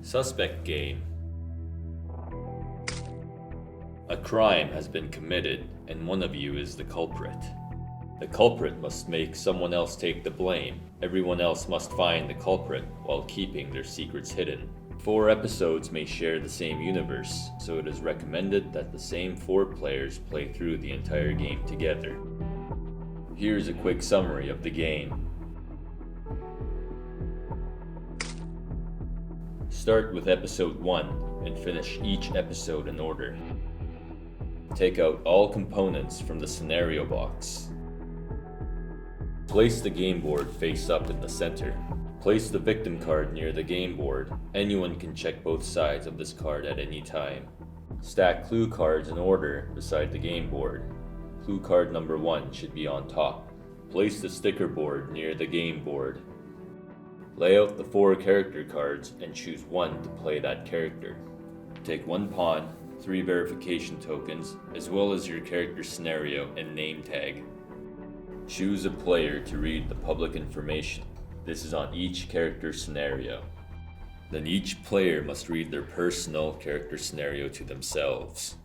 Suspect game. A crime has been committed, and one of you is the culprit. The culprit must make someone else take the blame. Everyone else must find the culprit while keeping their secrets hidden. 4 episodes may share the same universe, so it is recommended that the same 4 players play through the entire game together. Here's a quick summary of the game. Start with episode 1 and finish each episode in order. Take out all components from the scenario box. Place the game board face up in the center. Place the victim card near the game board. Anyone can check both sides of this card at any time. Stack clue cards in order beside the game board. Clue card number 1 should be on top. Place the sticker board near the game board. Lay out the 4 character cards and choose one to play that character. Take 1 pawn, 3 verification tokens, as well as your character scenario and name tag. Choose a player to read the public information. This is on each character scenario. Then each player must read their personal character scenario to themselves.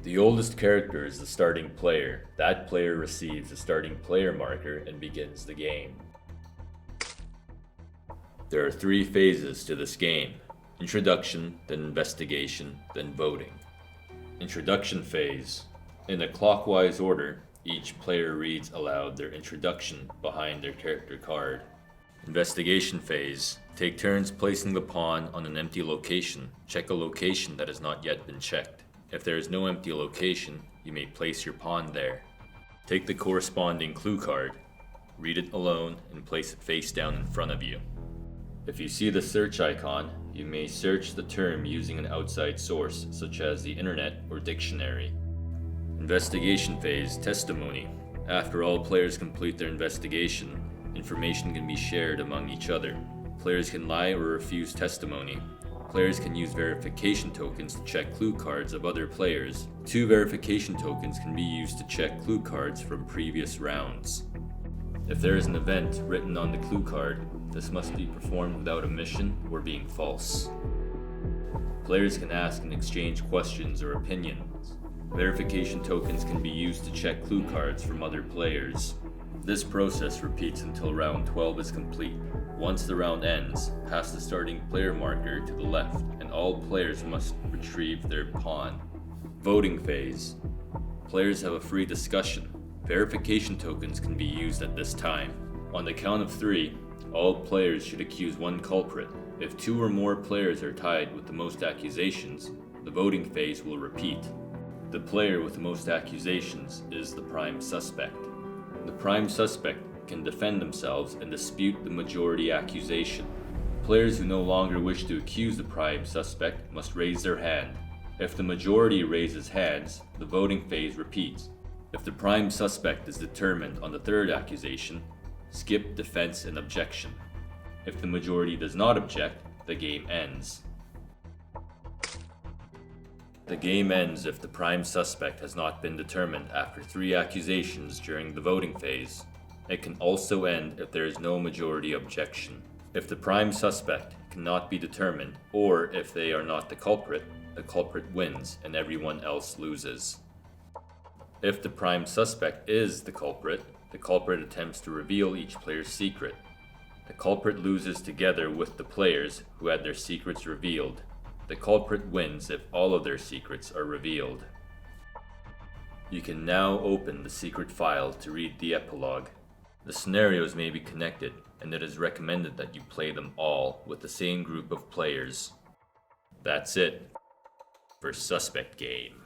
The oldest character is the starting player. That player receives a starting player marker and begins the game. There are 3 phases to this game: introduction, then investigation, then voting. Introduction phase. In a clockwise order, each player reads aloud their introduction behind their character card. Investigation phase. Take turns placing the pawn on an empty location. Check a location that has not yet been checked. If there is no empty location, you may place your pawn there. Take the corresponding clue card, read it alone, and place it face down in front of you. If you see the search icon, you may search the term using an outside source, such as the internet or dictionary. Investigation phase, testimony. After all players complete their investigation, information can be shared among each other. Players can lie or refuse testimony. Players can use verification tokens to check clue cards of other players. 2 verification tokens can be used to check clue cards from previous rounds. If there is an event written on the clue card, this must be performed without omission or being false. Players can ask and exchange questions or opinions. Verification tokens can be used to check clue cards from other players. This process repeats until round 12 is complete. Once the round ends, pass the starting player marker to the left, and all players must retrieve their pawn. Voting phase. Players have a free discussion. Verification tokens can be used at this time. On the count of 3, all players should accuse one culprit. If 2 or more players are tied with the most accusations, the voting phase will repeat. The player with the most accusations is the prime suspect. The prime suspect can defend themselves and dispute the majority accusation. Players who no longer wish to accuse the prime suspect must raise their hand. If the majority raises hands, the voting phase repeats. If the prime suspect is determined on the 3rd accusation, skip defense and objection. If the majority does not object, the game ends. The game ends if the prime suspect has not been determined after 3 accusations during the voting phase. It can also end if there is no majority objection. If the prime suspect cannot be determined, or if they are not the culprit wins and everyone else loses. If the prime suspect is the culprit attempts to reveal each player's secret. The culprit loses together with the players who had their secrets revealed. The culprit wins if all of their secrets are revealed. You can now open the secret file to read the epilogue. The scenarios may be connected, and it is recommended that you play them all with the same group of players. That's it for Suspect Game.